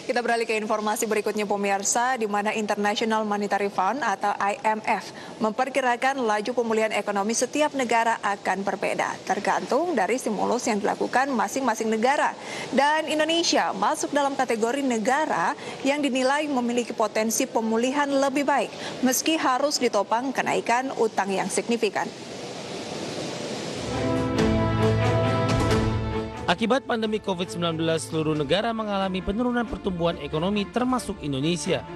Kita beralih ke informasi berikutnya pemirsa, di mana International Monetary Fund atau IMF memperkirakan laju pemulihan ekonomi setiap negara akan berbeda, tergantung dari stimulus yang dilakukan masing-masing negara. Dan Indonesia masuk dalam kategori negara yang dinilai memiliki potensi pemulihan lebih baik, meski harus ditopang kenaikan utang yang signifikan. Akibat pandemi COVID-19, seluruh negara mengalami penurunan pertumbuhan ekonomi termasuk Indonesia.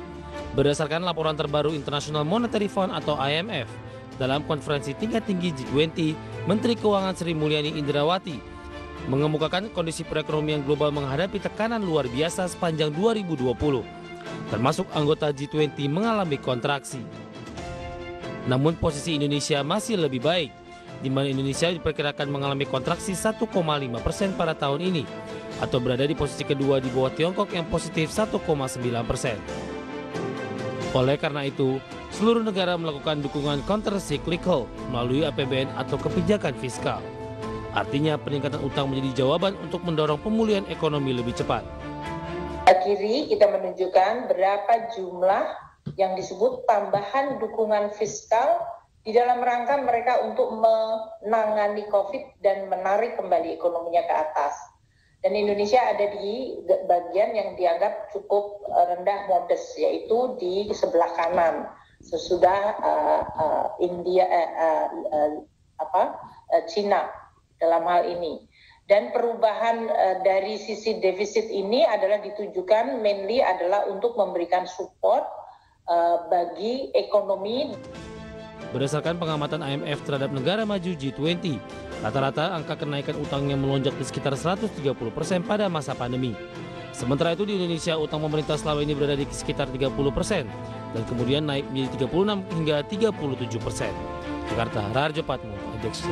Berdasarkan laporan terbaru International Monetary Fund atau IMF, dalam konferensi tingkat tinggi G20, Menteri Keuangan Sri Mulyani Indrawati mengemukakan kondisi perekonomian global menghadapi tekanan luar biasa sepanjang 2020, termasuk anggota G20 mengalami kontraksi. Namun posisi Indonesia masih lebih baik, di mana Indonesia diperkirakan mengalami kontraksi 1,5% pada tahun ini, atau berada di posisi kedua di bawah Tiongkok yang positif 1,9%. Oleh karena itu, seluruh negara melakukan dukungan counter-cyclical melalui APBN atau kebijakan fiskal. Artinya peningkatan utang menjadi jawaban untuk mendorong pemulihan ekonomi lebih cepat. Kiri kita menunjukkan berapa jumlah yang disebut tambahan dukungan fiskal di dalam rangka mereka untuk menangani COVID dan menarik kembali ekonominya ke atas. Dan Indonesia ada di bagian yang dianggap cukup rendah modest, yaitu di sebelah kanan sesudah Cina dalam hal ini. Dan perubahan dari sisi defisit ini adalah ditujukan mainly adalah untuk memberikan support bagi ekonomi. Berdasarkan pengamatan IMF terhadap negara maju G20, rata-rata angka kenaikan utangnya melonjak di sekitar 130% pada masa pandemi. Sementara itu di Indonesia, utang pemerintah selama ini berada di sekitar 30% dan kemudian naik menjadi 36 hingga 37%. Jakarta, Raharjo Patmo, Ajax.